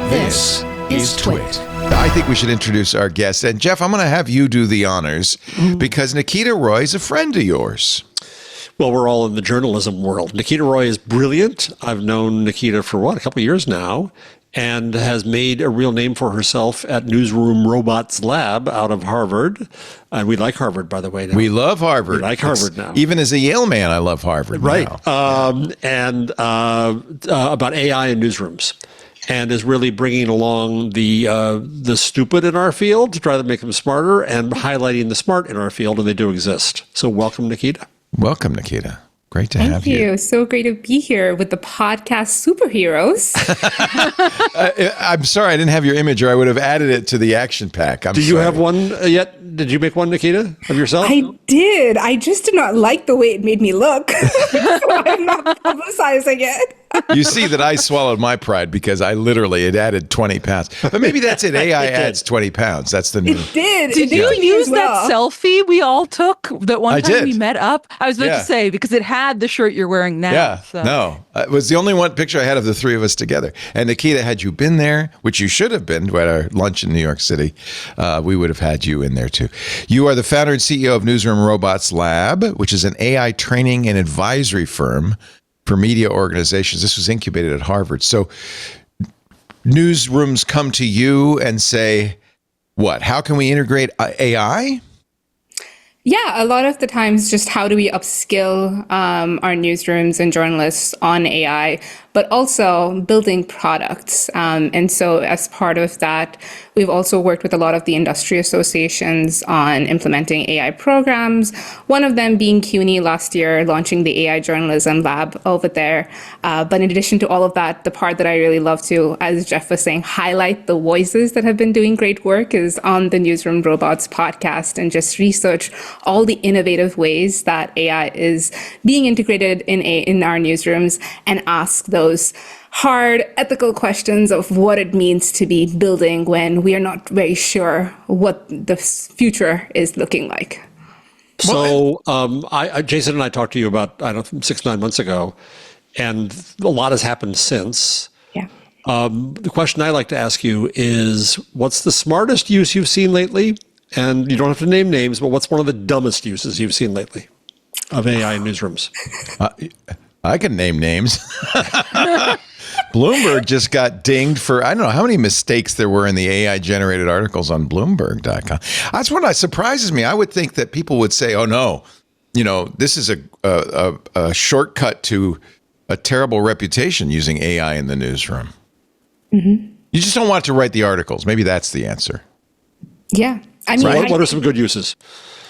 This is TWiT. I think we should introduce our guest. And Jeff, I'm going to have you do the honors because Nikita Roy is a friend of yours. Well, we're all in the journalism world. Nikita Roy is brilliant. I've known Nikita for, a couple of years now, and has made a real name for herself at Newsroom Robots Lab out of Harvard. And we like Harvard, by the way. Now. We love Harvard. We like Harvard now. Even as a Yale man, I love Harvard right. now. And about AI in newsrooms. And is really bringing along the stupid in our field to try to make them smarter and highlighting the smart in our field, and they do exist. So welcome, Nikita. Welcome, Nikita. Great to have you. Thank you. So great to be here with the podcast superheroes. I'm sorry I didn't have your image, or I would have added it to the action pack. Do you have one yet? Did you make one, Nikita, of yourself? I did. I just did not like the way it made me look. So I'm not publicizing it. You see that I swallowed my pride because it added 20 pounds. But maybe that's it. AI adds 20 pounds. That's the new. It did. Did you use that selfie we all took that one time we met up? I was about to say, because it had the shirt you're wearing now. Yeah, so. no. It was the only one picture I had of the three of us together. And Nikita, had you been there, which you should have been at our lunch in New York City, we would have had you in there too. You are the founder and CEO of Newsroom Robots Lab, which is an AI training and advisory firm for media organizations. This was incubated at Harvard. So newsrooms come to you and say, what? How can we integrate AI? Yeah, a lot of the times, just how do we upskill our newsrooms and journalists on AI, but also building products. And so as part of that, we've also worked with a lot of the industry associations on implementing AI programs, one of them being CUNY last year, launching the AI Journalism Lab over there. But in addition to all of that, the part that I really love to, as Jeff was saying, highlight the voices that have been doing great work is on the Newsroom Robots podcast and just research all the innovative ways that AI is being integrated in our newsrooms and ask those hard ethical questions of what it means to be building when we are not very sure what the future is looking like. So Jason and I talked to you about, 6-9 months ago, and a lot has happened since. Yeah. The question I like to ask you is, what's the smartest use you've seen lately? And you don't have to name names, but what's one of the dumbest uses you've seen lately of AI in newsrooms? I can name names. Bloomberg just got dinged for, I don't know how many mistakes there were in the AI generated articles on Bloomberg.com. That's what surprises me. I would think that people would say, oh no, this is a shortcut to a terrible reputation using AI in the newsroom. Mm-hmm. You just don't want to write the articles. Maybe that's the answer. Yeah. What are some good uses?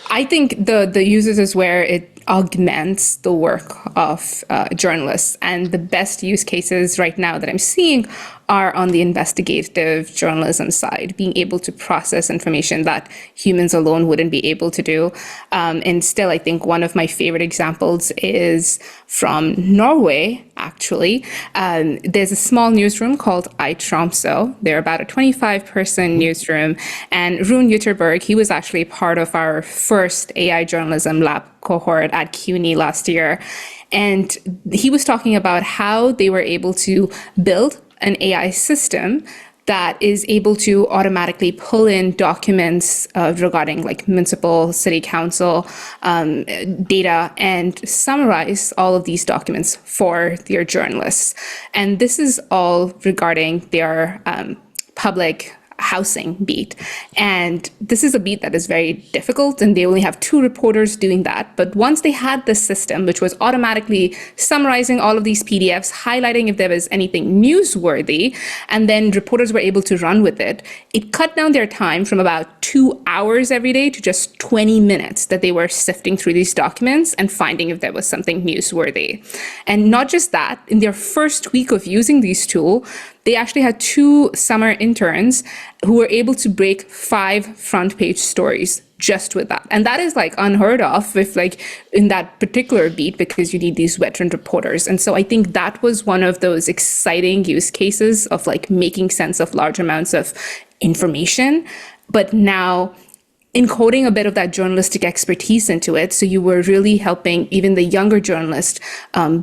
I think the uses is where it augments the work of journalists. And the best use cases right now that I'm seeing are on the investigative journalism side, being able to process information that humans alone wouldn't be able to do. And still, I think one of my favorite examples is from Norway, actually. There's a small newsroom called iTromso. They're about a 25-person newsroom. And Rune Jutterberg, he was actually part of our first AI journalism lab cohort at CUNY last year. And he was talking about how they were able to build an AI system that is able to automatically pull in documents regarding like municipal, city council data and summarize all of these documents for their journalists. And this is all regarding their public housing beat. And this is a beat that is very difficult, and they only have 2 reporters doing that. But once they had this system, which was automatically summarizing all of these PDFs, highlighting if there was anything newsworthy, and then reporters were able to run with it, it cut down their time from about 2 hours every day to just 20 minutes that they were sifting through these documents and finding if there was something newsworthy. And not just that, in their first week of using these tools, they actually had 2 summer interns who were able to break 5 front page stories just with that. And that is like unheard of if like in that particular beat, because you need these veteran reporters. And so I think that was one of those exciting use cases of like making sense of large amounts of information, but now encoding a bit of that journalistic expertise into it. So you were really helping even the younger journalists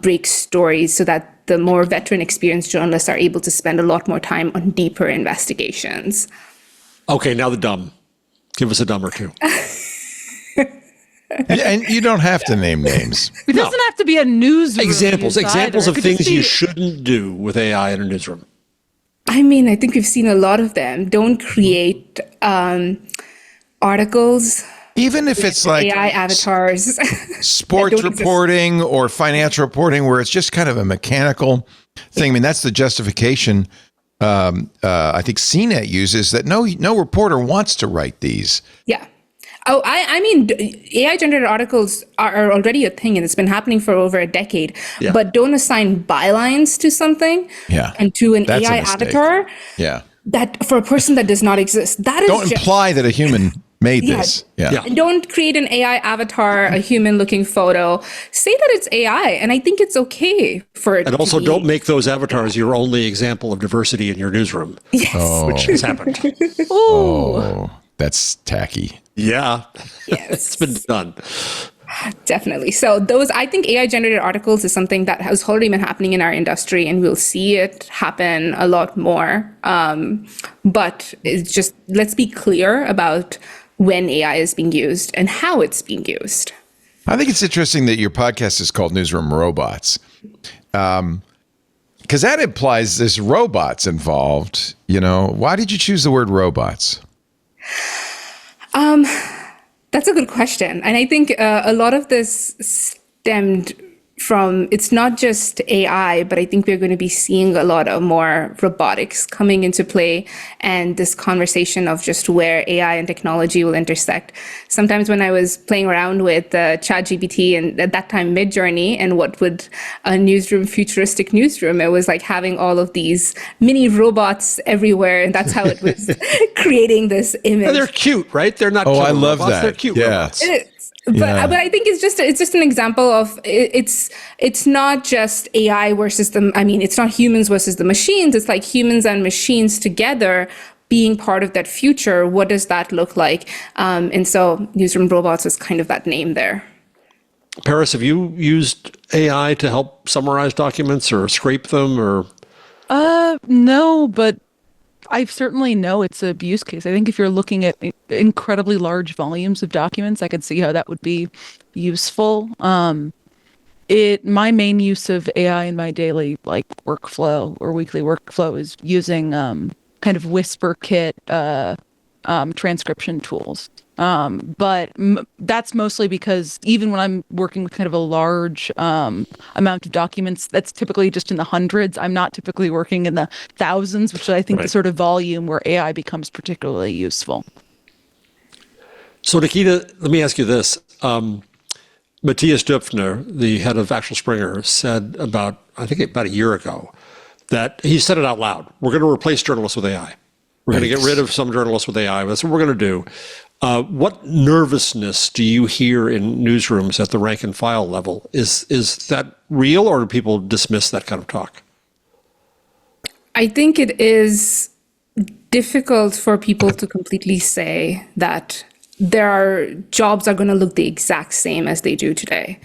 break stories so that the more veteran, experienced journalists are able to spend a lot more time on deeper investigations. Okay, now the dumb. Give us a dumb or two. And you don't have to name names. It doesn't have to be a newsroom. Examples of things you shouldn't do with AI in a newsroom. I mean, I think we've seen a lot of them. Don't create articles. Even if it's like AI avatars. sports reporting or financial reporting, where it's just kind of a mechanical thing. I mean, that's the justification I think CNET uses, that no reporter wants to write these. Yeah. Oh, I mean, AI-generated articles are already a thing, and it's been happening for over a decade. Yeah. But don't assign bylines to something and to an AI avatar. Yeah. That for a person that does not exist. Don't imply that a human made this. Yeah. And don't create an AI avatar, a human-looking photo. Say that it's AI, and I think it's okay for it. And also, don't make those avatars your only example of diversity in your newsroom. Yes. Which has happened. Oh, that's tacky. Yeah. Yes. It's been done. Definitely. So I think AI generated articles is something that has already been happening in our industry, and we'll see it happen a lot more. But it's just, let's be clear about when AI is being used and how it's being used. I think it's interesting that your podcast is called Newsroom Robots. Because that implies there's robots involved. Why did you choose the word robots? That's a good question. And I think a lot of this stemmed from, it's not just AI, but I think we're going to be seeing a lot of more robotics coming into play, and this conversation of just where AI and technology will intersect. Sometimes when I was playing around with ChatGPT, and at that time Midjourney, and what would a futuristic newsroom, it was like having all of these mini robots everywhere, and that's how it was creating this image. And they're cute, right? They're not. I love robots. that. They're cute robots. It is. But I think it's just an example of it's not just AI versus it's not humans versus the machines. It's like humans and machines together being part of that future. What does that look like? And so Newsroom Robots is kind of that name there. Paris, have you used AI to help summarize documents or scrape them or? No, but I certainly know it's a use case. I think if you're looking at incredibly large volumes of documents, I could see how that would be useful. My main use of AI in my daily workflow or weekly workflow is using kind of WhisperKit transcription tools. But that's mostly because even when I'm working with kind of a large amount of documents, that's typically just in the hundreds. I'm not typically working in the thousands, which I think the sort of volume where AI becomes particularly useful. So Nikita, let me ask you this. Matthias Döpfner, the head of Axel Springer, said about a year ago that he said it out loud. We're going to replace journalists with AI. We're going to get rid of some journalists with AI. That's what we're going to do. What nervousness do you hear in newsrooms at the rank and file level? Is that real, or do people dismiss that kind of talk? I think it is difficult for people to completely say that jobs are going to look the exact same as they do today.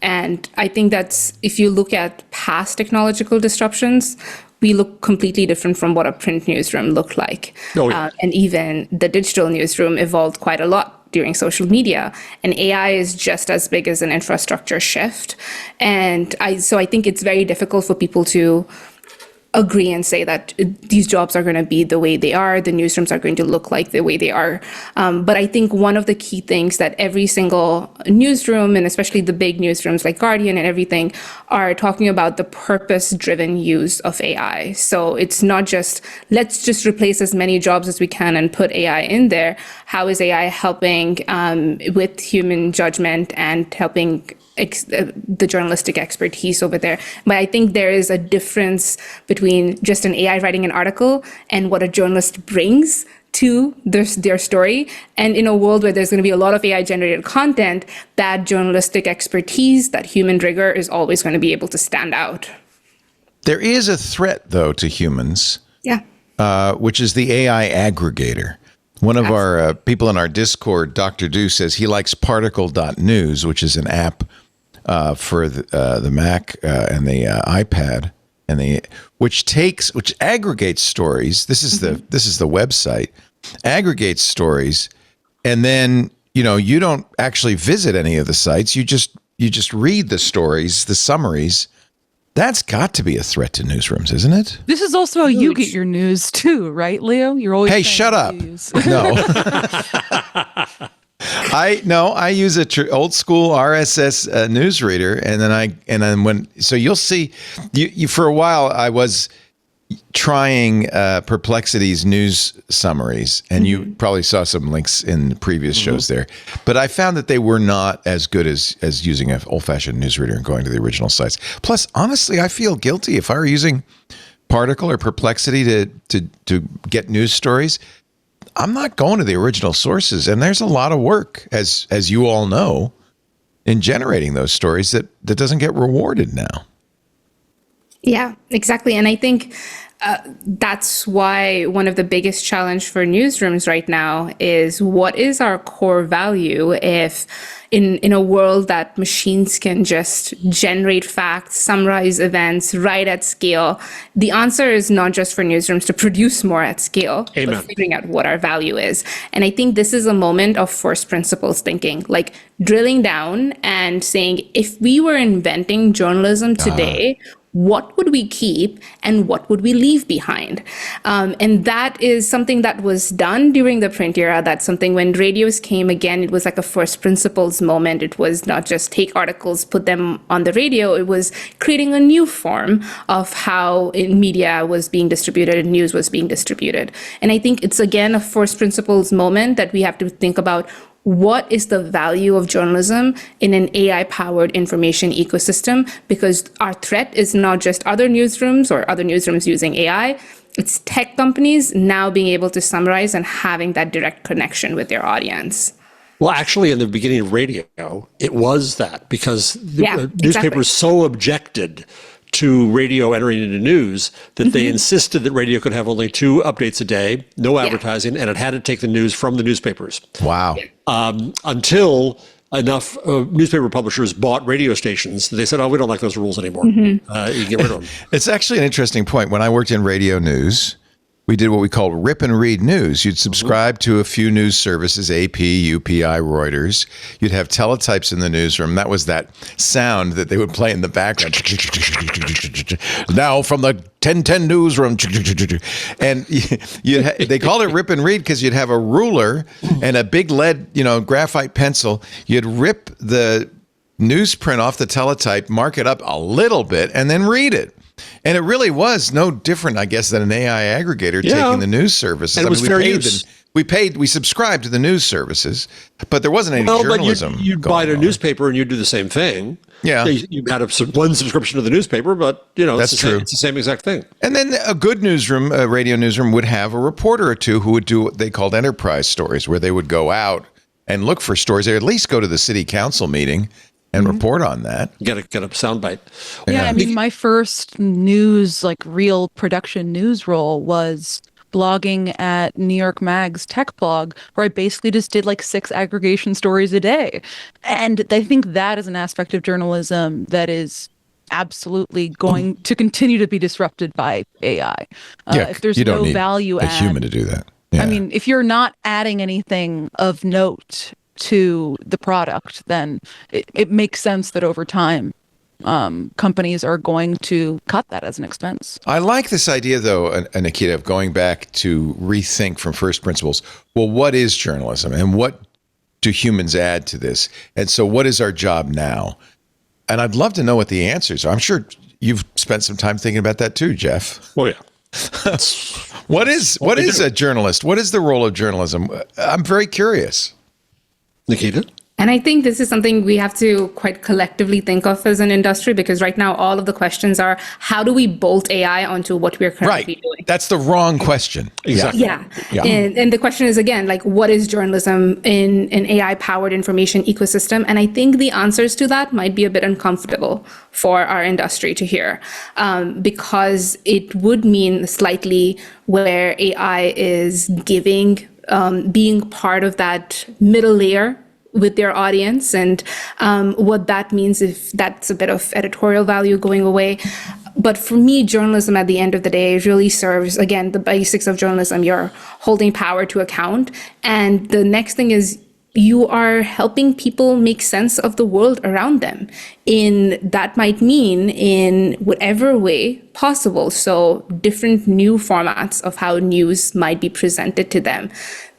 And I think that's, if you look at past technological disruptions, we look completely different from what a print newsroom looked like. Oh, yeah. And even the digital newsroom evolved quite a lot during social media. And AI is just as big as an infrastructure shift. And so I think it's very difficult for people to agree and say that these jobs are going to be the way they are, the newsrooms are going to look like the way they are. But I think one of the key things that every single newsroom, and especially the big newsrooms like Guardian and everything, are talking about the purpose-driven use of AI. So it's not just, let's just replace as many jobs as we can and put AI in there. How is AI helping with human judgment and helping the journalistic expertise over there? But I think there is a difference between just an AI writing an article and what a journalist brings to their story. And in a world where there's going to be a lot of AI generated content, that journalistic expertise, that human rigor is always going to be able to stand out. There is a threat, though, to humans, which is the AI aggregator. One of our people in our Discord, Dr. Do, says he likes particle.news, which is an app for the Mac and the iPad which aggregates stories. This is the website, aggregates stories, and then you don't actually visit any of the sites. You just read the stories, the summaries. That's got to be a threat to newsrooms, isn't it? This is also how you get your news too, right, Leo? You're always Hey, shut up. No. I use a old school RSS newsreader, and then so you'll see you for a while I was trying Perplexity's news summaries, and you probably saw some links in previous shows there, but I found that they were not as good as using an old-fashioned newsreader and going to the original sites. Plus, honestly, I feel guilty if I were using Particle or Perplexity to get news stories. I'm not going to the original sources, and there's a lot of work, as you all know, in generating those stories that doesn't get rewarded now. Yeah, exactly. And I think that's why one of the biggest challenge for newsrooms right now is what is our core value if in a world that machines can just generate facts, summarize events, write at scale. The answer is not just for newsrooms to produce more at scale, Amen. but figuring out what our value is. And I think this is a moment of first principles thinking, like drilling down and saying, if we were inventing journalism today, what would we keep and what would we leave behind? And that is something that was done during the print era. That's something when radios came, again, it was like a first principles moment. It was not just take articles, put them on the radio. It was creating a new form of how media was being distributed and news was being distributed. And I think it's, again, a first principles moment that we have to think about. What is the value of journalism in an AI-powered information ecosystem? Because our threat is not just other newsrooms or other newsrooms using AI. It's tech companies now being able to summarize and having that direct connection with their audience. Well, actually, in the beginning of radio, it was that because the newspapers so objected to radio entering into news that they insisted that radio could have only 2 updates a day, no advertising, and it had to take the news from the newspapers. Wow. Until enough newspaper publishers bought radio stations, they said, oh, we don't like those rules anymore. You can get rid of them. It's actually an interesting point. When I worked in radio news, we did what we called rip and read news. You'd subscribe to a few news services, AP, UPI, Reuters. You'd have teletypes in the newsroom. That was that sound that they would play in the background. Now from the 1010 newsroom. And they called it rip and read because you'd have a ruler and a big lead, graphite pencil. You'd rip the newsprint off the teletype, mark it up a little bit, and then read it. And it really was no different, I guess, than an AI aggregator taking the news services. And it was fair use. We subscribed to the news services, but there wasn't any journalism. But you'd buy a newspaper and you'd do the same thing. Yeah. You had one subscription to the newspaper, but it's the same exact thing. And then a good newsroom, a radio newsroom, would have a reporter or two who would do what they called enterprise stories, where they would go out and look for stories. They would at least go to the city council meeting and report on that. Get a soundbite. Yeah, I mean, my first news, real production news role was blogging at New York Mag's tech blog, where I basically just did 6 aggregation stories a day. And I think that is an aspect of journalism that is absolutely going to continue to be disrupted by AI. If there's no value add, a human to do that. Yeah. I mean, if you're not adding anything of note to the product, then it makes sense that over time companies are going to cut that as an expense. I like this idea, though, Nikita, of going back to rethink from first principles. Well, what is journalism and what do humans add to this? And so what is our job now? And I'd love to know what the answers are. I'm sure you've spent some time thinking about that too, Jeff. Oh, yeah. What is a journalist? What is the role of journalism? I'm very curious. Nikita? And I think this is something we have to quite collectively think of as an industry, because right now all of the questions are, how do we bolt AI onto what we're currently doing? That's the wrong question. Exactly. Yeah. And the question is, again, what is journalism in an AI-powered information ecosystem? And I think the answers to that might be a bit uncomfortable for our industry to hear, because it would mean slightly where AI is giving, being part of that middle layer with their audience, and what that means, if that's a bit of editorial value going away. But for me, journalism at the end of the day really serves, again, the basics of journalism. You're holding power to account. And the next thing is you are helping people make sense of the world around them. That might mean in whatever way possible. So different new formats of how news might be presented to them.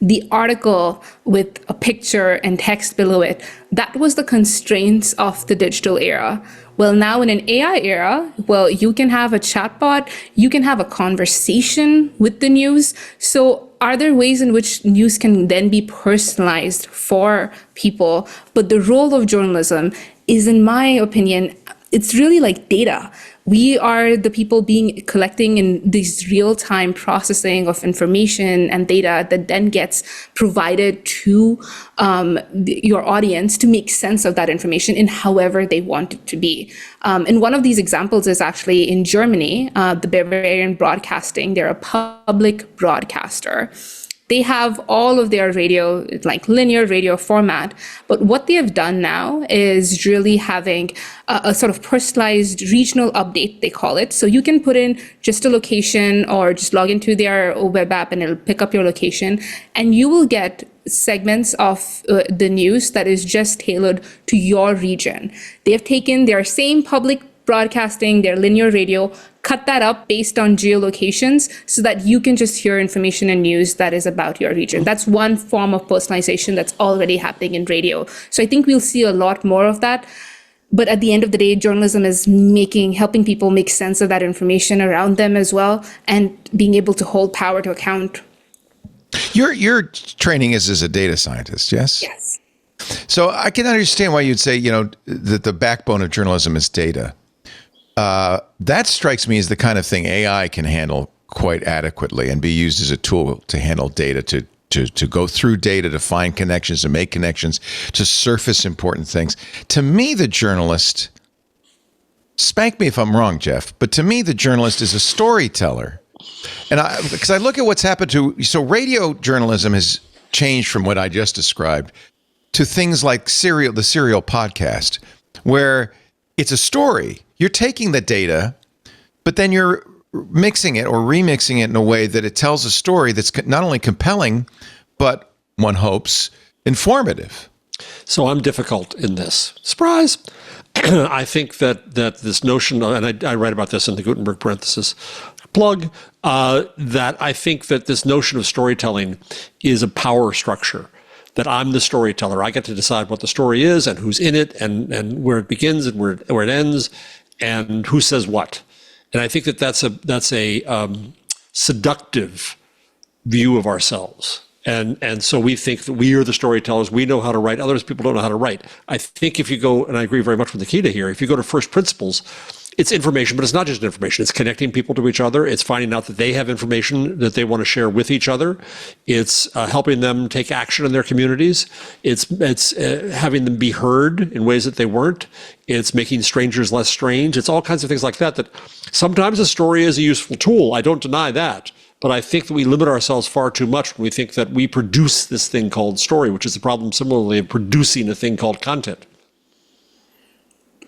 The article with a picture and text below it, that was the constraints of the digital era. Well, now in an AI era, well, you can have a chatbot, you can have a conversation with the news. So are there ways in which news can then be personalized for people? But the role of journalism is, in my opinion, it's really like data. We are the people collecting in this real-time processing of information and data that then gets provided to your audience to make sense of that information in however they want it to be. And one of these examples is actually in Germany, the Bavarian Broadcasting. They're a public broadcaster. They have all of their radio, like linear radio format. But what they have done now is really having a sort of personalized regional update, they call it. So you can put in just a location or just log into their web app and it'll pick up your location. And you will get segments of the news that is just tailored to your region. They have taken their same public broadcasting, their linear radio, cut that up based on geolocations so that you can just hear information and news that is about your region. That's one form of personalization that's already happening in radio. So I think we'll see a lot more of that. But at the end of the day, journalism is helping people make sense of that information around them as well, and being able to hold power to account. Your training is as a data scientist, yes? Yes. So I can understand why you'd say, that the backbone of journalism is data. That strikes me as the kind of thing AI can handle quite adequately and be used as a tool to handle data, to go through data, to find connections, to make connections, to surface important things. To me, the journalist, spank me if I'm wrong, Jeff, but to me, the journalist is a storyteller. And because I look at what's happened so radio journalism has changed from what I just described to things like the Serial podcast, where it's a story. You're taking the data, but then you're mixing it or remixing it in a way that it tells a story that's not only compelling, but one hopes informative. So I'm difficult in this. Surprise. I think that this notion, and I write about this in the Gutenberg parenthesis plug, that I think that this notion of storytelling is a power structure. That I'm the storyteller. I get to decide what the story is and who's in it and where it begins and where it ends and who says what. And I think that that's a seductive view of ourselves. And so we think that we are the storytellers. We know how to write. Others people don't know how to write. I think if you go, and I agree very much with Nikita here, if you go to first principles, it's information, but it's not just information. It's connecting people to each other. It's finding out that they have information that they want to share with each other. It's helping them take action in their communities. It's having them be heard in ways that they weren't. It's making strangers less strange. It's all kinds of things like that, that sometimes a story is a useful tool. I don't deny that. But I think that we limit ourselves far too much when we think that we produce this thing called story, which is the problem similarly of producing a thing called content.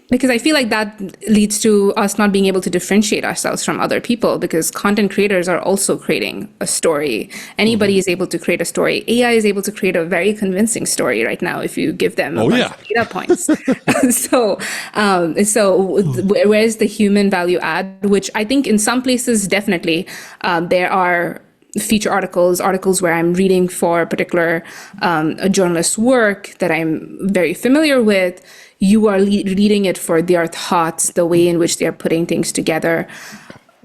Because I feel like that leads to us not being able to differentiate ourselves from other people, because content creators are also creating a story. Anybody is able to create a story. AI is able to create a very convincing story right now if you give them a bunch of data points. So where's the human value add, which I think in some places definitely there are feature articles where I'm reading for a particular a journalist's work that I'm very familiar with. You are reading it for their thoughts, the way in which they're putting things together.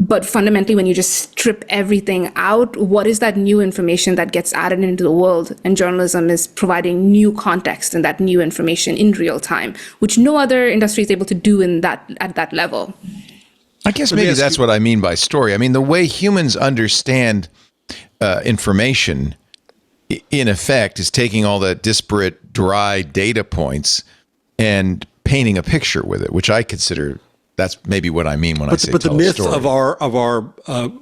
But fundamentally, when you just strip everything out, what is that new information that gets added into the world? And journalism is providing new context and that new information in real time, which no other industry is able to do at that level. I guess maybe that's what I mean by story. I mean, the way humans understand information, in effect, is taking all that disparate, dry data points and painting a picture with it, which I consider That's maybe what I mean when I say But the tell a myth story. of our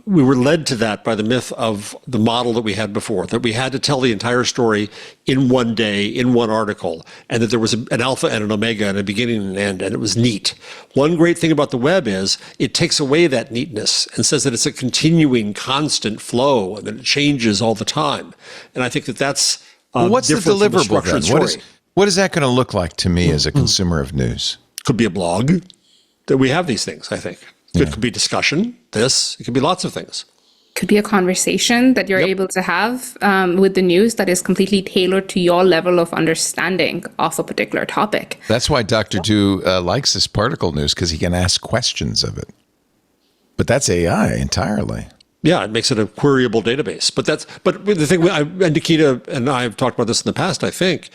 we were led to that by the myth of the model that we had before, that we had to tell the entire story in one day, in one article, and that there was an alpha and an omega and a beginning and an end, and it was neat. One great thing about the web is it takes away that neatness and says that it's a continuing, constant flow and that it changes all the time. And I think that that's what's the different from a deliverable structured then? story. What is that going to look like to me as a consumer of news? Could be a blog. That we have these things, I think. It could be discussion, it could be lots of things. Could be a conversation that you're able to have with the news that is completely tailored to your level of understanding of a particular topic. That's why Dr. Du likes this particle news, because he can ask questions of it. But that's AI entirely. Yeah, it makes it a queryable database. But the thing, and Nikita and I have talked about this in the past, I think.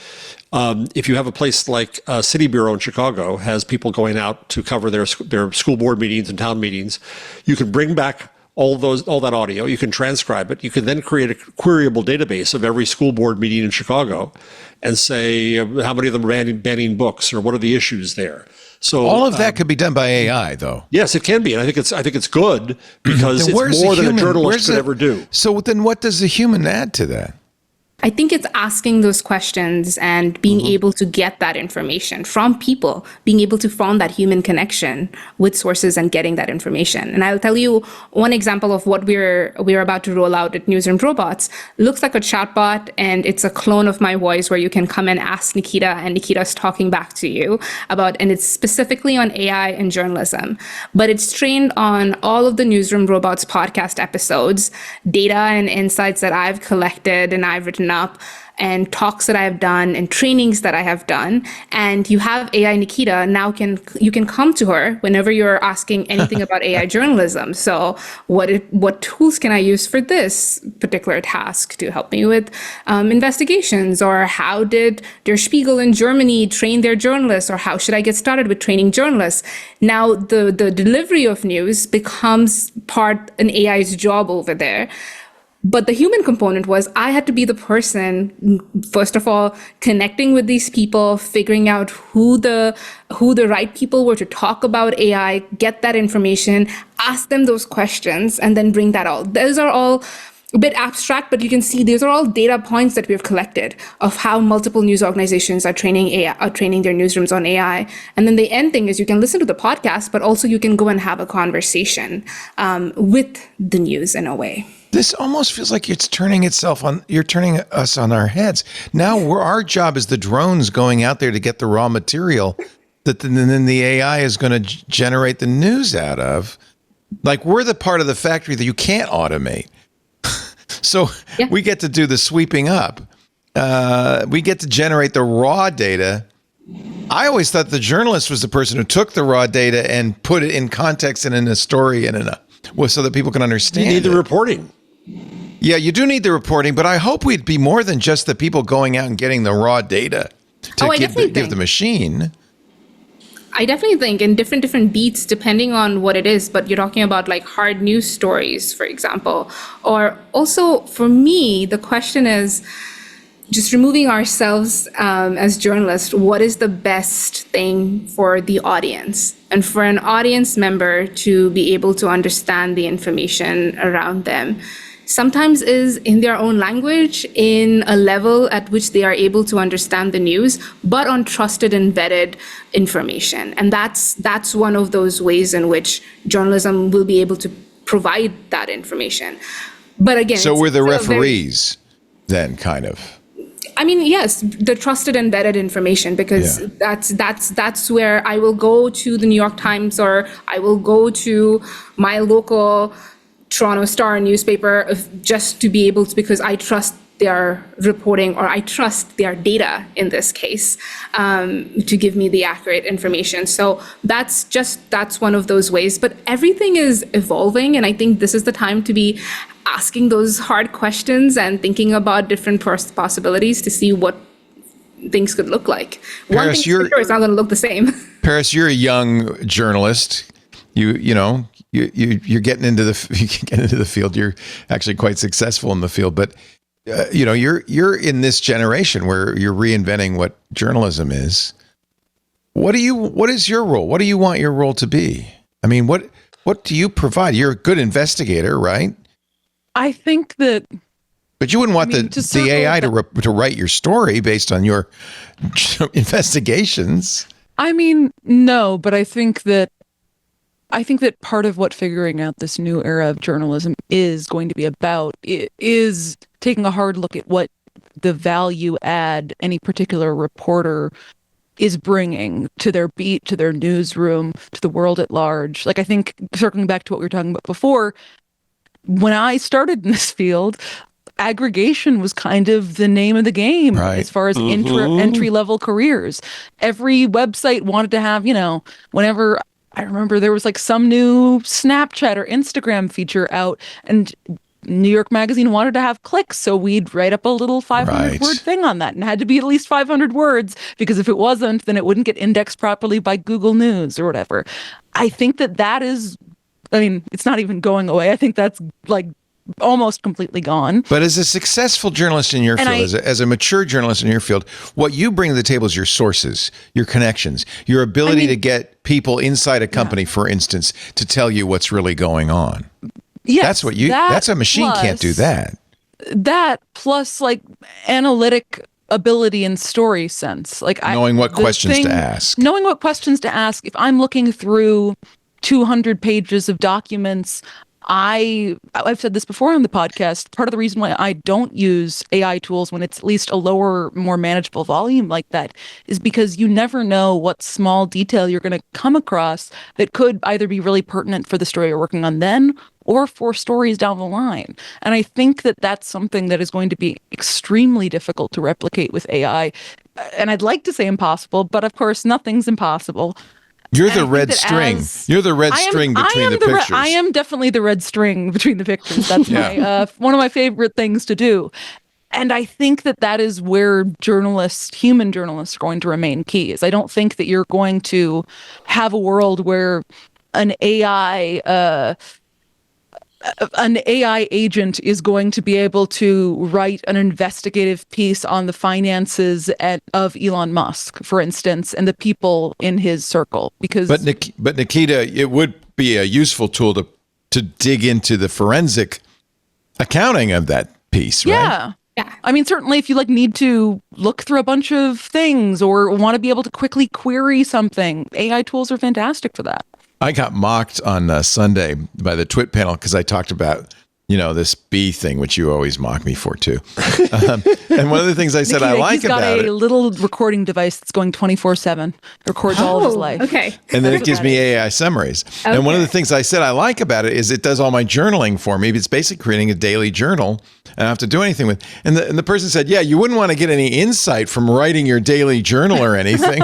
If you have a place like City Bureau in Chicago has people going out to cover their school board meetings and town meetings, you can bring back all that audio. You can transcribe it. You can then create a queryable database of every school board meeting in Chicago, and say how many of them are banning books, or what are the issues there. So all of that could be done by AI, though. Yes, it can be, and I think it's good because it's more than a journalist could ever do. So then, what does the human add to that? I think it's asking those questions and being able to get that information from people, being able to form that human connection with sources and getting that information. And I'll tell you one example of what we're about to roll out at Newsroom Robots. It looks like a chatbot, and it's a clone of my voice where you can come and ask Nikita, and Nikita's talking back to you about, and it's specifically on AI and journalism, but it's trained on all of the Newsroom Robots podcast episodes, data and insights that I've collected and I've written up, and talks that I've done and trainings that I have done. And you have AI Nikita now you can come to her whenever you're asking anything about AI journalism. So what tools can I use for this particular task to help me with investigations? Or how did Der Spiegel in Germany train their journalists? Or how should I get started with training journalists? Now the delivery of news becomes an AI's job over there. But the human component was I had to be the person, first of all, connecting with these people, figuring out who the right people were to talk about AI, get that information, ask them those questions, and then bring that out. Those are all a bit abstract, but you can see these are all data points that we've collected of how multiple news organizations are training their newsrooms on AI. And then the end thing is you can listen to the podcast, but also you can go and have a conversation with the news in a way. This almost feels like you're turning us on our heads. Now our job is the drones going out there to get the raw material that then the AI is going to generate the news out of. Like, we're the part of the factory that you can't automate. So we get to do the sweeping up. We get to generate the raw data. I always thought the journalist was the person who took the raw data and put it in context and in a story and so that people can understand. You need the reporting. Yeah, you do need the reporting, but I hope we'd be more than just the people going out and getting the raw data to give the machine. I definitely think in different beats, depending on what it is, but you're talking about like hard news stories, for example. Or also for me, the question is just removing ourselves as journalists, what is the best thing for the audience? And for an audience member to be able to understand the information around them, sometimes is in their own language, in a level at which they are able to understand the news, but on trusted and vetted information. And that's one of those ways in which journalism will be able to provide that information. But again, so we're the referees then, kind of. I mean, yes, the trusted and vetted information, because that's where I will go to the New York Times, or I will go to my local Toronto Star newspaper just to be able to, because I trust their reporting, or I trust their data in this case, to give me the accurate information. So that's one of those ways. But everything is evolving, and I think this is the time to be asking those hard questions and thinking about different possibilities to see what things could look like. Paris, one thing for sure, it's not going to look the same. Paris, you're a young journalist. You're getting into the field. You're actually quite successful in the field, but you're in this generation where you're reinventing what journalism is. what is your role? What do you want your role to be? I mean, what do you provide? You're a good investigator, right? I think that. But you wouldn't want the AI to write your story based on your investigations. I mean, no, but I think that part of what figuring out this new era of journalism is going to be about is taking a hard look at what the value add any particular reporter is bringing to their beat, to their newsroom, to the world at large. Like, I think, circling back to what we were talking about before, when I started in this field, aggregation was kind of the name of the game as far as entry-level careers. Every website wanted to have, whenever I remember there was like some new Snapchat or Instagram feature out, and New York Magazine wanted to have clicks, so we'd write up a little 500-word thing on that, and it had to be at least 500 words, because if it wasn't, then it wouldn't get indexed properly by Google News or whatever. I think that is, I mean, it's not even going away. I think that's like almost completely gone. But as a successful journalist in your field, as a mature journalist in your field, what you bring to the table is your sources, your connections, your ability to get people inside a company, for instance, to tell you what's really going on. Yes, that's a machine can't do that. That plus like analytic ability and story sense. Like knowing what questions to ask. Knowing what questions to ask. If I'm looking through 200 pages of documents, I've said this before on the podcast, part of the reason why I don't use AI tools when it's at least a lower, more manageable volume like that is because you never know what small detail you're going to come across that could either be really pertinent for the story you're working on then or for stories down the line. And I think that that's something that is going to be extremely difficult to replicate with AI. And I'd like to say impossible, but of course, nothing's impossible. You're the red string. You're the red string between the pictures. I am definitely the red string between the pictures. That's my one of my favorite things to do. And I think that is where human journalists, are going to remain key. Is I don't think that you're going to have a world where an AI agent is going to be able to write an investigative piece on the finances of Elon Musk, for instance, and the people in his circle. But Nikita, it would be a useful tool to dig into the forensic accounting of that piece, right? Yeah. I mean, certainly if you need to look through a bunch of things or want to be able to quickly query something, AI tools are fantastic for that. I got mocked on Sunday by the TWiT panel because I talked about, this bee thing, which you always mock me for too. And one of the things I said I like about it. He's got a little recording device that's going 24/7, records all of his life. Okay. And then it gives me AI summaries. Okay. And one of the things I said I like about it is it does all my journaling for me. It's basically creating a daily journal. I don't have to do anything with. And the person said, yeah, you wouldn't want to get any insight from writing your daily journal or anything.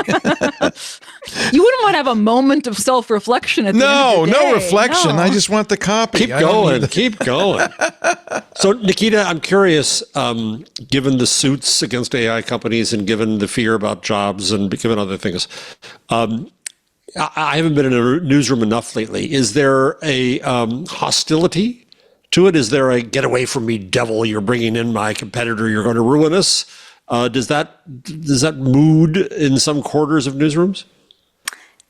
You wouldn't want to have a moment of self-reflection at the end of the day. No reflection. No. I just want the copy. Keep going. So, Nikita, I'm curious, given the suits against AI companies and given the fear about jobs and given other things, I haven't been in a newsroom enough lately. Is there a hostility to it? Is there a get away from me, devil, you're bringing in my competitor, you're going to ruin us? Does that mood in some quarters of newsrooms?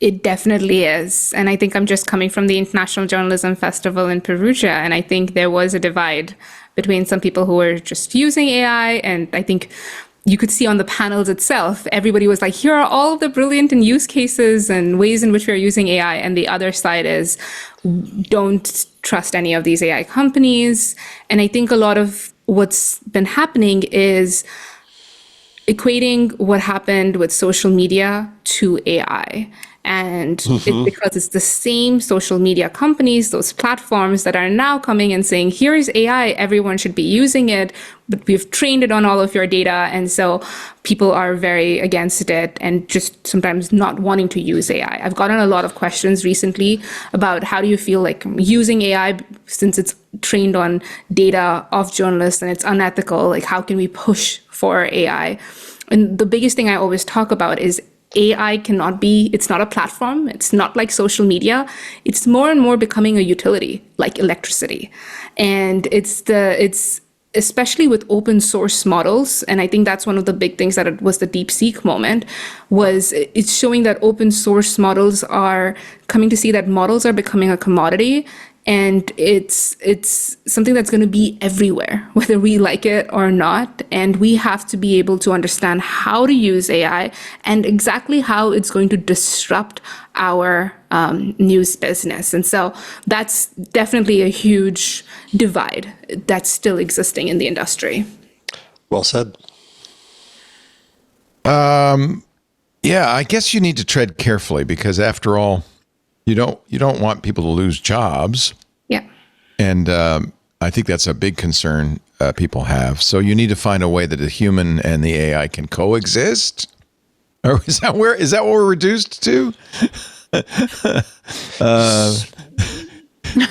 It definitely is. And I think I'm just coming from the International Journalism Festival in Perugia, and I think there was a divide between some people who were just using AI, and I think you could see on the panels itself, everybody was like, here are all of the brilliant and use cases and ways in which we're using AI. And the other side is, don't trust any of these AI companies. And I think a lot of what's been happening is equating what happened with social media to AI. And it's because it's the same social media companies, those platforms that are now coming and saying, here's AI, everyone should be using it, but we've trained it on all of your data. And so people are very against it and just sometimes not wanting to use AI. I've gotten a lot of questions recently about how do you feel like using AI since it's trained on data of journalists and it's unethical, like how can we push for AI? And the biggest thing I always talk about is AI it's not a platform. It's not like social media. It's more and more becoming a utility, like electricity. And it's especially with open source models, and I think that's one of the big things that it was the DeepSeek moment, was it's showing that open source models are coming to see that models are becoming a commodity, and it's something that's going to be everywhere, whether we like it or not. And we have to be able to understand how to use AI and exactly how it's going to disrupt our news business. And so that's definitely a huge divide that's still existing in the industry. Well said. Yeah, I guess you need to tread carefully because after all, you don't want people to lose jobs. Yeah. And I think that's a big concern people have. So you need to find a way that the human and the AI can coexist. Or is that what we're reduced to?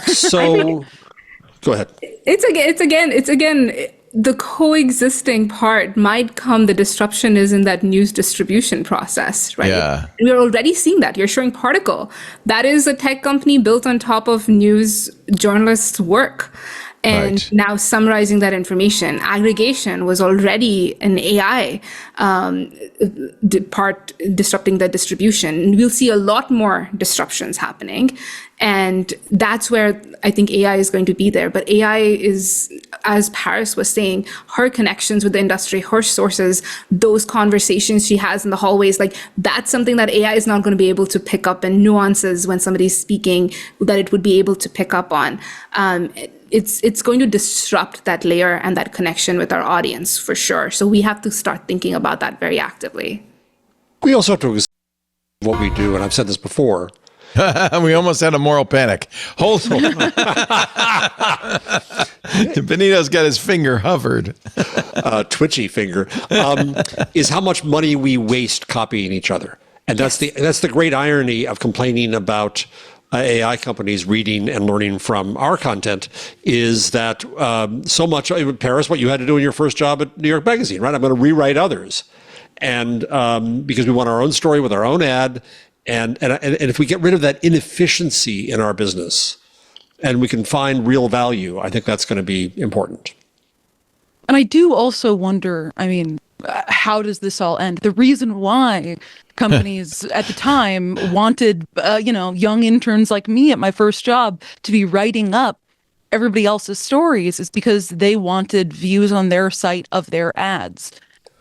So go ahead. It's again the coexisting part might come. The disruption is in that news distribution process, right? Yeah. We're already seeing that. You're showing Particle. That is a tech company built on top of news journalists' work. And Right. now summarizing that information. Aggregation was already an AI part disrupting the distribution. We'll see a lot more disruptions happening. And that's where I think AI is going to be there. But AI is, as Paris was saying, her connections with the industry, her sources, those conversations she has in the hallways, like that's something that AI is not going to be able to pick up, and nuances when somebody's speaking that it would be able to pick up on. It's going to disrupt that layer and that connection with our audience for sure. So we have to start thinking about that very actively. We also have to examine what we do, and I've said this before. We almost had a moral panic. Hold on. Benito's got his finger hovered. Twitchy finger, is how much money we waste copying each other. And that's the great irony of complaining about AI companies reading and learning from our content, is that so much, Paris, what you had to do in your first job at New York Magazine, right? I'm going to rewrite others. And because we want our own story with our own ad. And if we get rid of that inefficiency in our business and we can find real value, I think that's going to be important. And I do also wonder, I mean, how does this all end? The reason why companies at the time wanted, young interns like me at my first job to be writing up everybody else's stories is because they wanted views on their site of their ads.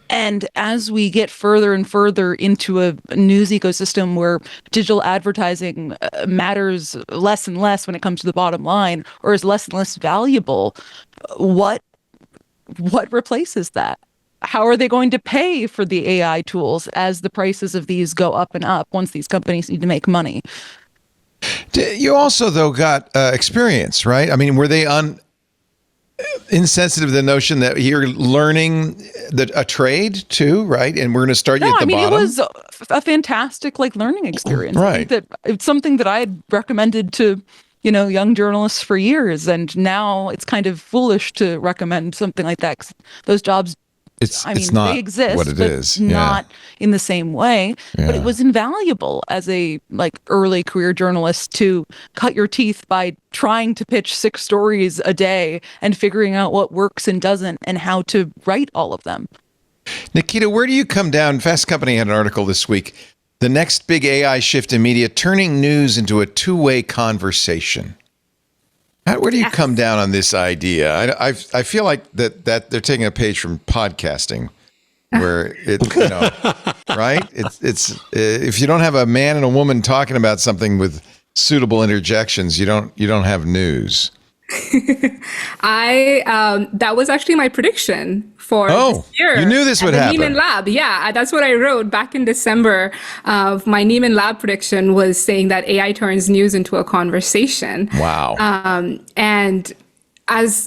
And as we get further and further into a news ecosystem where digital advertising matters less and less when it comes to the bottom line, or is less and less valuable, what replaces that? How are they going to pay for the AI tools as the prices of these go up and up once these companies need to make money? You also, though, got experience, right? I mean, were they insensitive to the notion that you're learning a trade too, right? And we're going to start you at the bottom? It was a fantastic learning experience. Right. I think that it's something that I had recommended to young journalists for years, and now it's kind of foolish to recommend something like that, 'cause those jobs, it's not they exist, what it but is. not in the same way. Yeah. But it was invaluable as a early career journalist to cut your teeth by trying to pitch 6 stories a day and figuring out what works and doesn't and how to write all of them. Nikita, where do you come down? Fast Company had an article this week. The next big AI shift in media, turning news into a two-way conversation. Where do you come down on this idea? I feel like that they're taking a page from podcasting, where right? It's if you don't have a man and a woman talking about something with suitable interjections, you don't have news. That was actually my prediction for this year. You knew this would happen. Neiman Lab, yeah, that's what I wrote back in December. My Neiman Lab prediction was saying that AI turns news into a conversation. Wow. And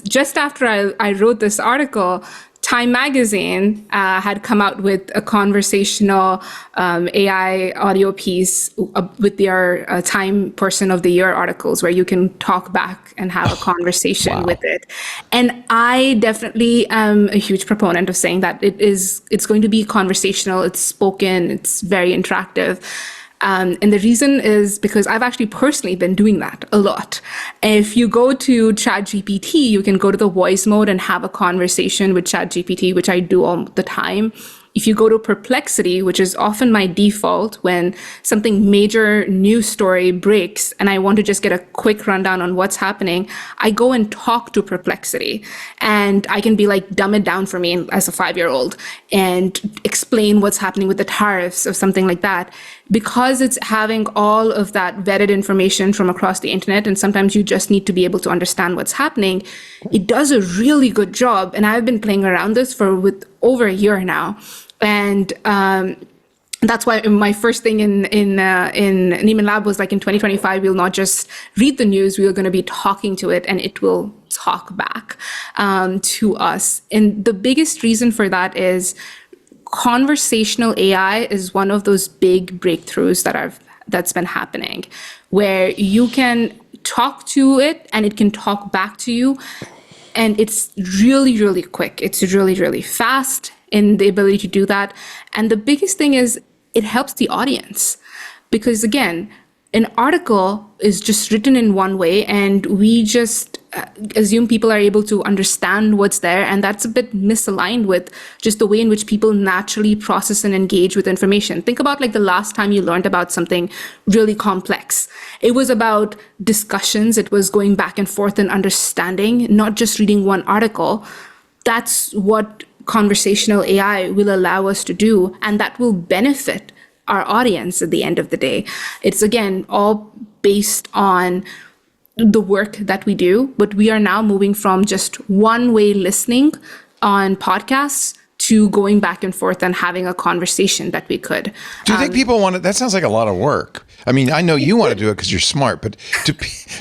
just after I wrote this article, Time Magazine had come out with a conversational AI audio piece with their Time Person of the Year articles, where you can talk back and have a conversation with it. And I definitely am a huge proponent of saying that it's going to be conversational, it's spoken, it's very interactive. And the reason is because I've actually personally been doing that a lot. If you go to ChatGPT, you can go to the voice mode and have a conversation with ChatGPT, which I do all the time. If you go to Perplexity, which is often my default when something major news story breaks and I want to just get a quick rundown on what's happening, I go and talk to Perplexity and I can be like, dumb it down for me as a 5-year-old and explain what's happening with the tariffs or something like that. Because it's having all of that vetted information from across the internet, and sometimes you just need to be able to understand what's happening, it does a really good job. And I've been playing around this with over a year now. And that's why my first thing in Neiman Lab was like, in 2025, we'll not just read the news, we're going to be talking to it and it will talk back to us. And the biggest reason for that is conversational AI is one of those big breakthroughs that's been happening, where you can talk to it and it can talk back to you. And it's really, really quick. It's really, really fast in the ability to do that. And the biggest thing is it helps the audience, because again, an article is just written in one way and we just assume people are able to understand what's there. And that's a bit misaligned with just the way in which people naturally process and engage with information. Think about like the last time you learned about something really complex. It was about discussions. It was going back and forth and understanding, not just reading one article. That's what conversational AI will allow us to do, and that will benefit our audience at the end of the day. It's again all based on the work that we do, but we are now moving from just one-way listening on podcasts to going back and forth and having a conversation that we could. Do you think people want to? That sounds like a lot of work. I mean, I know you want to do it because you're smart, but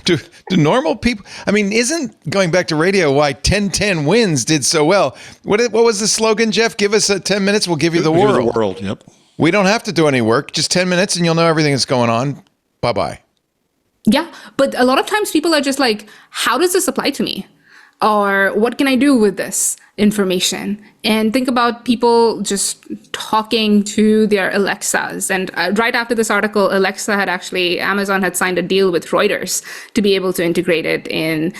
do normal people? I mean, isn't going back to radio why 10-10 wins did so well? What was the slogan, Jeff? Give us 10 minutes, we'll give you the world. Give you the world, yep. We don't have to do any work, just 10 minutes, and you'll know everything that's going on. Bye-bye. Yeah, but a lot of times people are just like, how does this apply to me? Or what can I do with this information? And think about people just talking to their Alexas. And right after this article, Amazon had signed a deal with Reuters to be able to integrate it in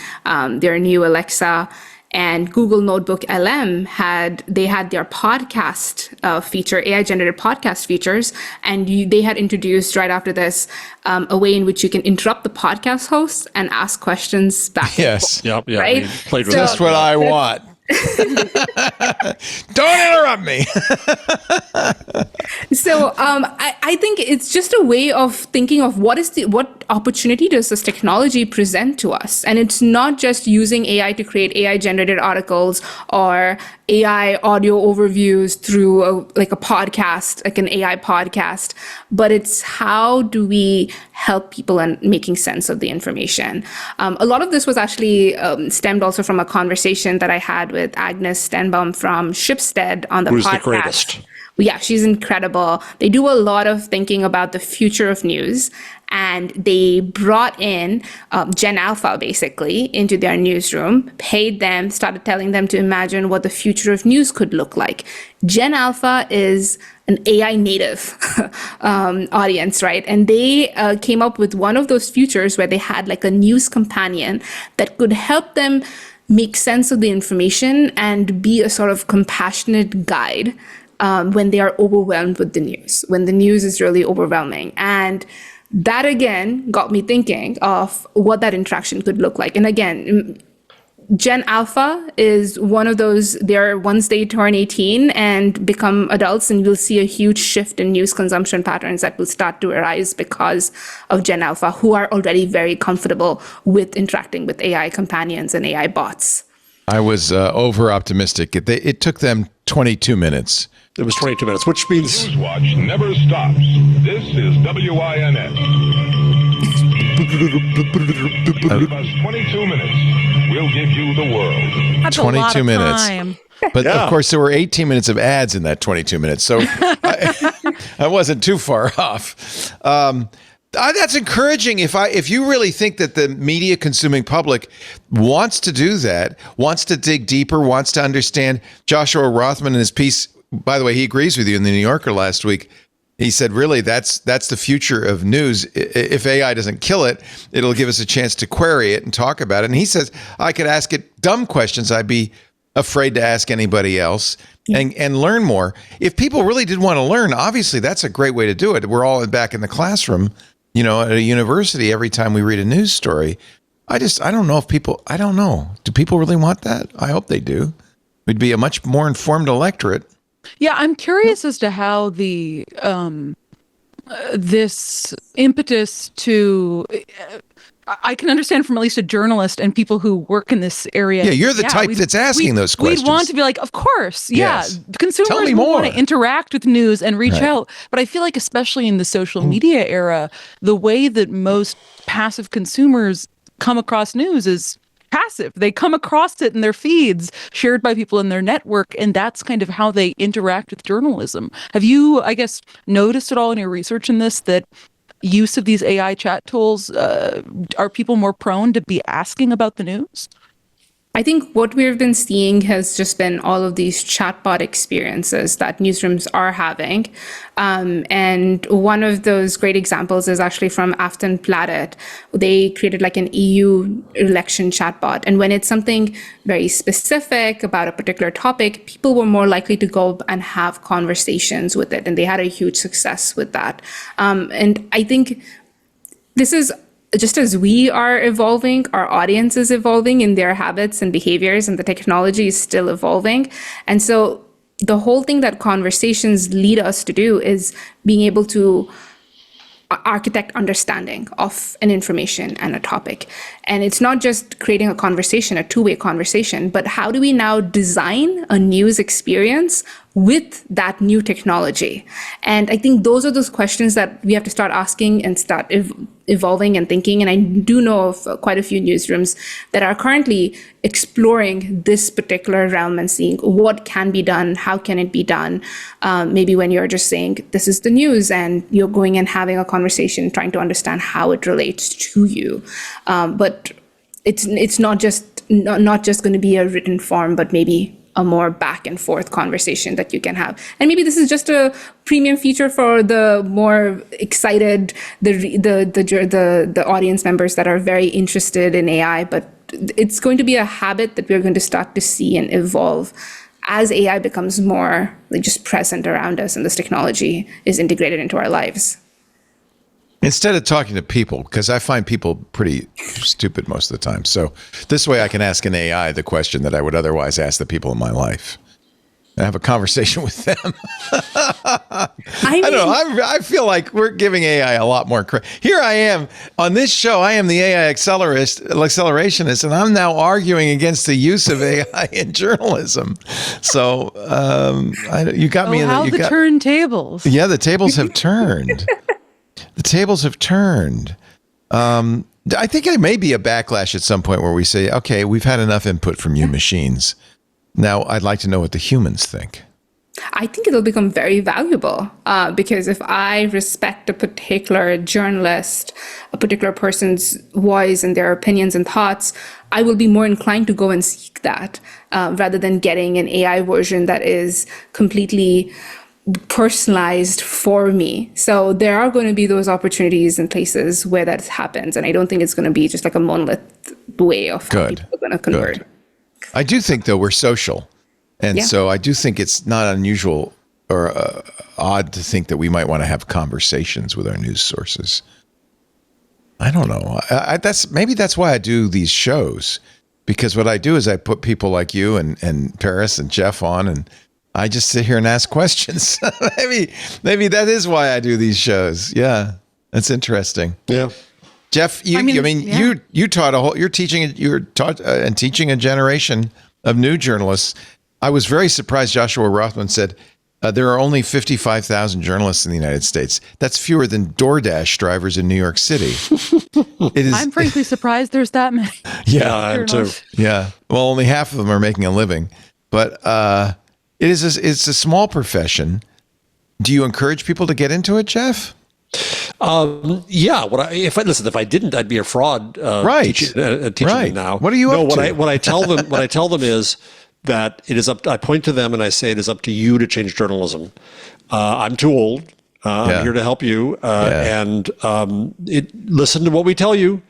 their new Alexa. And Google Notebook LM had their podcast feature, AI-generated podcast features, and they had introduced right after this a way in which you can interrupt the podcast host and ask questions back. Yes, yep, right. Played with Just what I want. Don't interrupt me. So I think it's just a way of thinking of what opportunity does this technology present to us? And it's not just using AI to create AI generated articles or AI audio overviews through a podcast, like an AI podcast, but it's how do we help people in making sense of the information? A lot of this was actually stemmed also from a conversation that I had with Agnes Stenbaum from Shipstead on the Who's podcast. the greatest? Yeah, she's incredible. They do a lot of thinking about the future of news, and they brought in Gen Alpha basically into their newsroom, paid them, started telling them to imagine what the future of news could look like. Gen Alpha is an AI native audience, right? And they came up with one of those futures where they had like a news companion that could help them make sense of the information and be a sort of compassionate guide when they are overwhelmed with the news, when the news is really overwhelming. And that again got me thinking of what that interaction could look like. And again, Gen Alpha is one of those, once they turn 18 and become adults, and you'll see a huge shift in news consumption patterns that will start to arise because of Gen Alpha, who are already very comfortable with interacting with AI companions and AI bots. I was over optimistic. It took them 22 minutes. It was 22 minutes, which means... Newswatch never stops. This is WINS. Give us 22 minutes. We'll give you the world. That's 22 a lot of minutes. time. But Yeah. of course, there were 18 minutes of ads in that 22 minutes. So I wasn't too far off. That's encouraging. If you really think that the media consuming public wants to do that, wants to dig deeper, wants to understand, Joshua Rothman in his piece, by the way, he agrees with you in the New Yorker last week, He said, really, that's the future of news. If AI doesn't kill it, it'll give us a chance to query it and talk about it. And he says, I could ask it dumb questions I'd be afraid to ask anybody else and learn more. If people really did want to learn, obviously that's a great way to do it. We're all back in the classroom, you know, at a university every time we read a news story. I don't know if people, I don't know. Do people really want that? I hope they do. We'd be a much more informed electorate. Yeah, I'm curious as to how the this impetus to I can understand from at least a journalist and people who work in this area. Yeah, you're the type that's asking those questions. We'd want to be like, of course, Yes. yeah. Consumers Tell me want more. to interact with news and reach out. But I feel like, especially in the social media era, the way that most passive consumers come across news is passive. They come across it in their feeds shared by people in their network, and that's kind of how they interact with journalism. Have you, I guess, noticed at all in your research in this that use of these AI chat tools, are people more prone to be asking about the news? I think what we've been seeing has just been all of these chatbot experiences that newsrooms are having. And one of those great examples is actually from Aftonbladet. They created like an EU election chatbot. And when it's something very specific about a particular topic, people were more likely to go and have conversations with it. And they had a huge success with that. And I think this is just as we are evolving, our audience is evolving in their habits and behaviors, and the technology is still evolving. And so the whole thing that conversations lead us to do is being able to architect understanding of an information and a topic. And it's not just creating a conversation, a two-way conversation, but how do we now design a news experience with that new technology? And I think those are those questions that we have to start asking and start evolving and thinking. And I do know of quite a few newsrooms that are currently exploring this particular realm and seeing what can be done, how can it be done. Maybe when you're just saying, this is the news, and you're going and having a conversation, trying to understand how it relates to you. But it's not just going to be a written form, but maybe a more back and forth conversation that you can have. And maybe this is just a premium feature for the more excited, the audience members that are very interested in AI, but it's going to be a habit that we're going to start to see and evolve as AI becomes more like just present around us and this technology is integrated into our lives. Instead of talking to people, because I find people pretty stupid most of the time. So this way I can ask an AI the question that I would otherwise ask the people in my life. And have a conversation with them. I don't know. I feel like we're giving AI a lot more credit. Here I am on this show. I am the AI accelerationist, and I'm now arguing against the use of AI in journalism. So you got me in the turntables. Yeah, the tables have turned. The tables have turned. I think there may be a backlash at some point where we say, okay, we've had enough input from you machines. Now, I'd like to know what the humans think. I think it'll become very valuable because if I respect a particular journalist, a particular person's voice and their opinions and thoughts, I will be more inclined to go and seek that rather than getting an AI version that is completely personalized for me. So there are going to be those opportunities and places where that happens. And I don't think it's going to be just like a monolith way of how people are going to convert. Good. I do think, though, we're social. And so I do think it's not unusual or odd to think that we might want to have conversations with our news sources. I don't know. Maybe that's why I do these shows, because what I do is I put people like you and Paris and Jeff on, and I just sit here and ask questions. maybe that is why I do these shows. Yeah, that's interesting. Yeah. Jeff, you taught you're teaching a generation of new journalists. I was very surprised. Joshua Rothman said there are only 55,000 journalists in the United States. That's fewer than DoorDash drivers in New York City. I'm frankly surprised there's that many. Yeah, I am too. Yeah. Well, only half of them are making a living, but it's a small profession. Do you encourage people to get into it, Jeff? Yeah. If I didn't, I'd be a fraud. Right. Teaching right. now. What are you up to? What I tell them is that it is up. I point to them and I say it is up to you to change journalism. I'm too old. I'm here to help you. And listen to what we tell you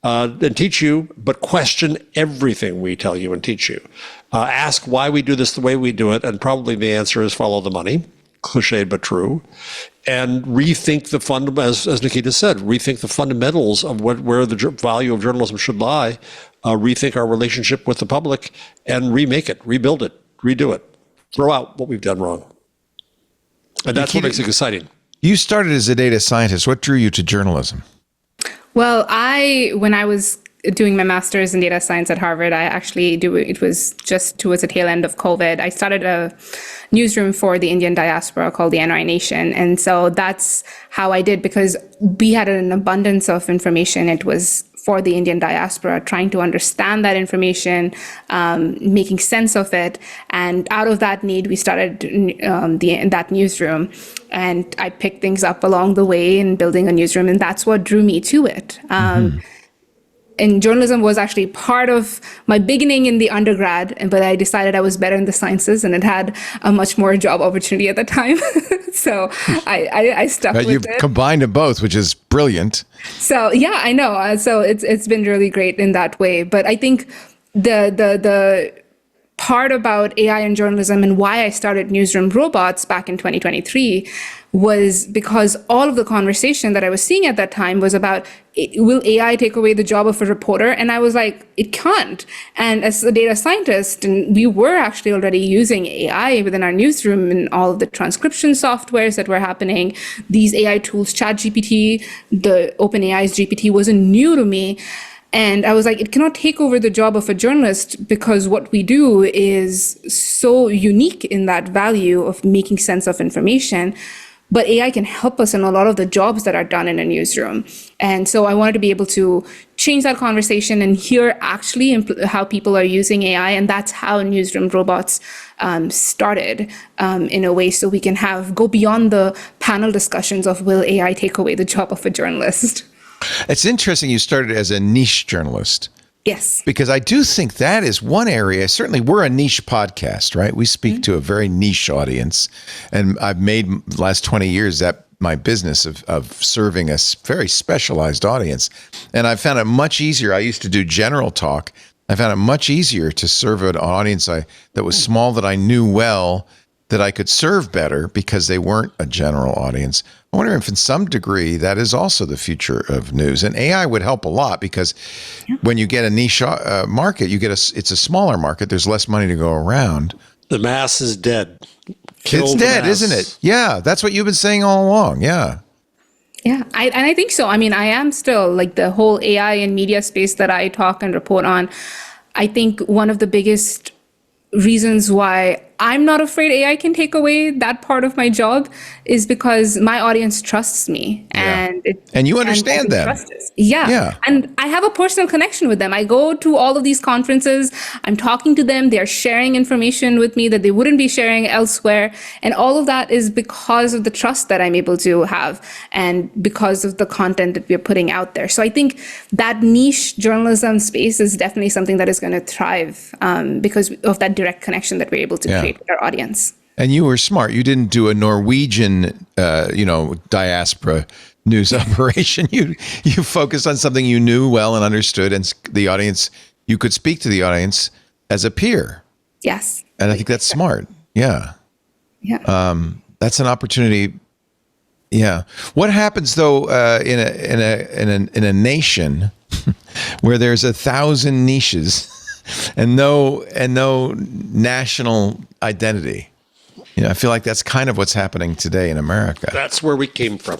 and teach you, but question everything we tell you and teach you. Ask why we do this the way we do it, and probably the answer is follow the money. Cliched but true. And rethink the as Nikita said, rethink the fundamentals of where the value of journalism should lie. Rethink our relationship with the public and remake it, rebuild it, redo it. Throw out what we've done wrong. And that's what makes it exciting. You started as a data scientist. What drew you to journalism? Well, when I was doing my master's in data science at Harvard, it was just towards the tail end of COVID. I started a newsroom for the Indian diaspora called the NRI Nation. And so that's how I did, because we had an abundance of information. It was for the Indian diaspora, trying to understand that information, making sense of it. And out of that need, we started that newsroom. And I picked things up along the way in building a newsroom. And that's what drew me to it. And journalism was actually part of my beginning in the undergrad, but I decided I was better in the sciences, and it had a much more job opportunity at the time. So I stuck with You've it. combined them both, which is brilliant. So yeah, I know. So it's been really great in that way. But I think the part about AI and journalism and why I started Newsroom Robots back in 2023 was because all of the conversation that I was seeing at that time was about, will AI take away the job of a reporter? And I was like, it can't. And as a data scientist, and we were actually already using AI within our newsroom and all of the transcription softwares that were happening, these AI tools, ChatGPT, the OpenAI's GPT wasn't new to me. And I was like, it cannot take over the job of a journalist, because what we do is so unique in that value of making sense of information. But AI can help us in a lot of the jobs that are done in a newsroom. And so I wanted to be able to change that conversation and hear actually how people are using AI. And that's how Newsroom Robots started in a way, so we can go beyond the panel discussions of, will AI take away the job of a journalist? It's interesting you started as a niche journalist. Yes. Because I do think that is one area. Certainly, we're a niche podcast, right? We speak to a very niche audience. And I've made the last 20 years that my business of serving a very specialized audience. And I found it much easier. I used to do general talk. I found it much easier to serve an audience that was small, that I knew well, that I could serve better because they weren't a general audience. I wonder if in some degree that is also the future of news. And AI would help a lot, because when you get a niche market, it's a smaller market. There's less money to go around. The mass is dead. It's dead, isn't it? Yeah, that's what you've been saying all along. Yeah. Yeah, I think so. I mean, I am still, like, the whole AI and media space that I talk and report on. I think one of the biggest reasons why I'm not afraid AI can take away that part of my job is because my audience trusts me. And you understand them. Yeah. And I have a personal connection with them. I go to all of these conferences. I'm talking to them. They're sharing information with me that they wouldn't be sharing elsewhere. And all of that is because of the trust that I'm able to have, and because of the content that we're putting out there. So I think that niche journalism space is definitely something that is going to thrive because of that direct connection that we're able to create with our audience. And you were smart. You didn't do a Norwegian, diaspora news operation. You focused on something you knew well and understood, and the audience, you could speak to the audience as a peer. Yes. And I think that's smart. Yeah. Yeah. That's an opportunity. Yeah. What happens though in a nation where there's 1,000 niches and no national identity? I feel like that's kind of what's happening today in America. That's where we came from.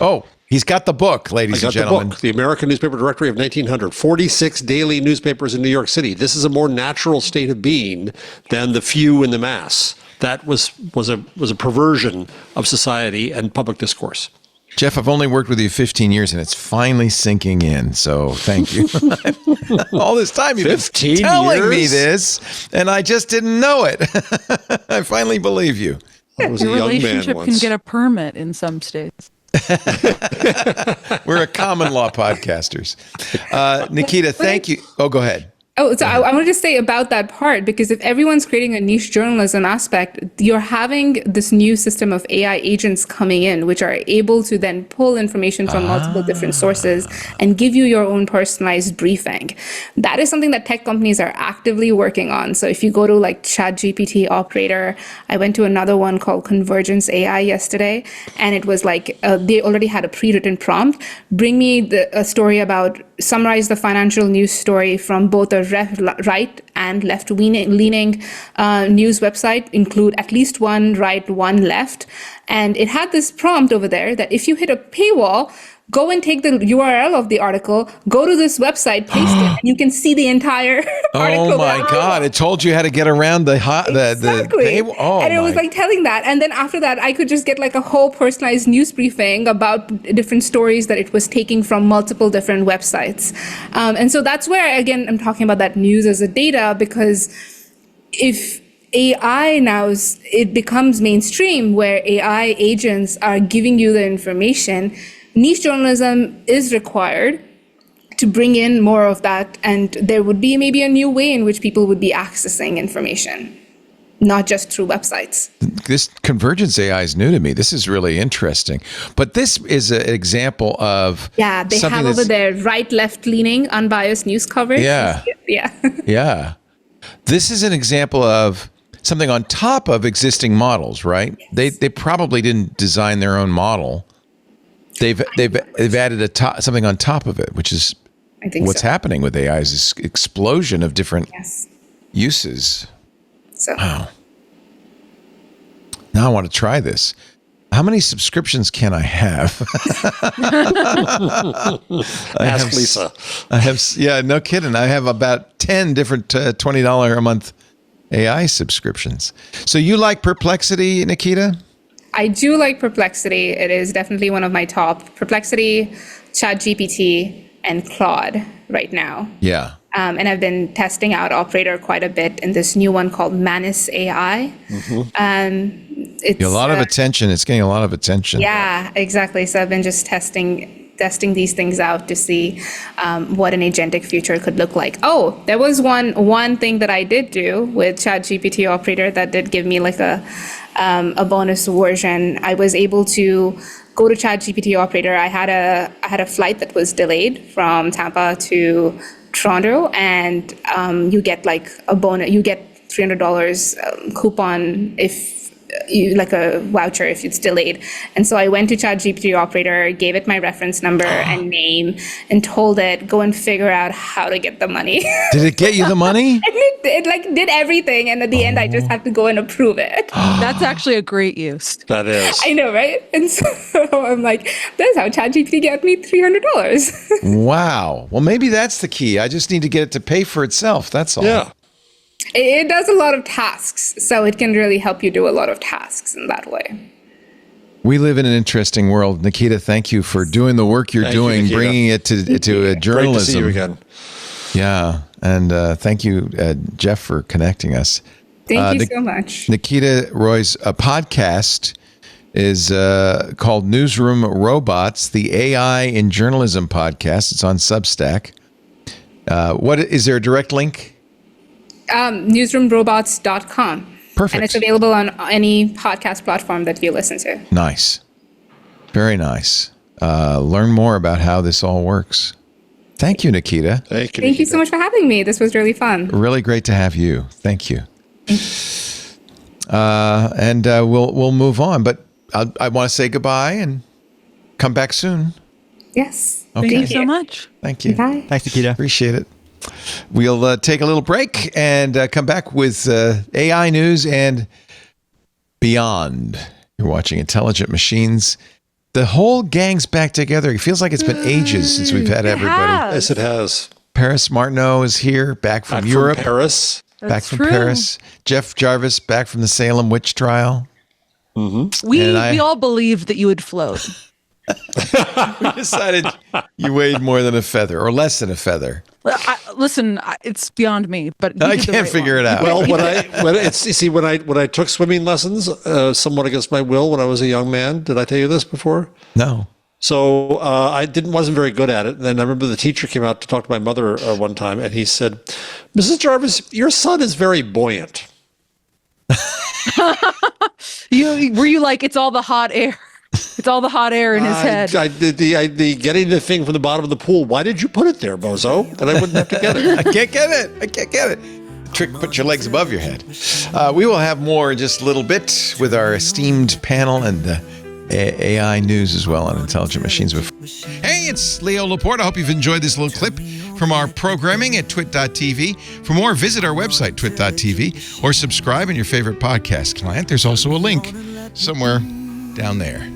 Oh, he's got the book, ladies and gentlemen. The American Newspaper Directory of 1900, 46 daily newspapers in New York City. This is a more natural state of being than the few and the mass. That was a perversion of society and public discourse. Jeff, I've only worked with you 15 years, and it's finally sinking in. So thank you. All this time you've been telling me this, and I just didn't know it. I finally believe you. I was a Your young man relationship once. can get a permit in some states. We're a common law podcasters. Nikita, thank you. Oh, go ahead. Oh, so I wanted to say about that part, because if everyone's creating a niche journalism aspect, you're having this new system of AI agents coming in, which are able to then pull information from multiple different sources and give you your own personalized briefing. That is something that tech companies are actively working on. So if you go to like ChatGPT Operator, I went to another one called Convergence AI yesterday, and it was like they already had a pre-written prompt. Bring me a story about, summarize the financial news story from both a right and left-leaning news website, include at least one right, one left. And it had this prompt over there that if you hit a paywall, go and take the URL of the article, go to this website, paste it, and you can see the entire article. Oh my God! It told you how to get around the Exactly. And it was like telling that. And then after that, I could just get like a whole personalized news briefing about different stories that it was taking from multiple different websites. And so that's where, again, I'm talking about that news as a data, because if AI now, it becomes mainstream where AI agents are giving you the information, niche journalism is required to bring in more of that, and there would be maybe a new way in which people would be accessing information, not just through websites. This convergence AI is new to me. This is really interesting. But this is an example of They something have over there right, left leaning, unbiased news coverage. Yeah. Yeah. This is an example of something on top of existing models, right? Yes. They probably didn't design their own model. They've added something on top of it, which is what's happening with AI, is this explosion of different uses. So wow. Now I want to try this. How many subscriptions can I have? Ask Lisa. No kidding. I have about 10 different $20 a month AI subscriptions. So you like Perplexity, Nikita? I do like Perplexity. It is definitely one of my top. Perplexity, ChatGPT, and Claude right now. Yeah. And I've been testing out Operator quite a bit in this new one called Manus AI. It's a lot of attention. It's getting a lot of attention. Yeah, exactly. So I've been just testing these things out to see what an agentic future could look like. Oh, there was one thing that I did do with ChatGPT Operator that did give me like a bonus version. I was able to go to ChatGPT Operator. I had a flight that was delayed from Tampa to Toronto, and you get like a bonus. You get $300 coupon if you like a voucher if it's delayed. And so I went to ChatGPT Operator, gave it my reference number and name, and told it, go and figure out how to get the money. Did it get you the money? And it like did everything, and at the end I just had to go and approve it. That's actually a great use. That is. I know, right? And so I'm like, that's how ChatGPT got me $300. Wow. Well, maybe that's the key. I just need to get it to pay for itself. That's all. Yeah. It does a lot of tasks, so it can really help you do a lot of tasks in that way. We live in an interesting world. Nikita, thank you for doing the work you're doing, bringing it to journalism. Great to see you again. Yeah. And thank you, Jeff, for connecting us. Thank you so much. Nikita Roy's podcast is called Newsroom Robots, the AI in Journalism podcast. It's on Substack. What is there a direct link? Newsroomrobots.com. Perfect. And it's available on any podcast platform that you listen to. Nice. Very nice. Learn more about how this all works. Thank you, Nikita. Thank you so much for having me. This was really fun. Really great to have you. Thank you. And we'll move on, but I want to say goodbye and come back soon. Yes. Okay. Thank you so much. Thank you. Bye. Thanks, Nikita. Appreciate it. We'll take a little break and come back with AI news and beyond. You're watching Intelligent Machines. The whole gang's back together. It feels like it's been ages since we've had everybody. Yes, it has. Paris Martineau is here, back from Europe. From Paris. That's from true. Paris. Jeff Jarvis, back from the Salem witch trial. Mm-hmm. We all believed that you would float. We decided you weighed more than a feather or less than a feather. Listen, it's beyond me, but I can't figure it out. Well, when I took swimming lessons, somewhat against my will when I was a young man, did I tell you this before? No. So I wasn't very good at it. And then I remember the teacher came out to talk to my mother one time, and he said, "Mrs. Jarvis, your son is very buoyant." Were you like, it's all the hot air? It's all the hot air in his head. The getting the thing from the bottom of the pool. Why did you put it there, bozo? And I wouldn't have to get it. I can't get it. Trick, put your legs above your head. We will have more in just a little bit with our esteemed panel and the AI news as well on intelligent machines. Hey, it's Leo Laporte. I hope you've enjoyed this little clip from our programming at TWiT.tv. For more, visit our website, TWiT.tv, or subscribe in your favorite podcast client. There's also a link somewhere down there.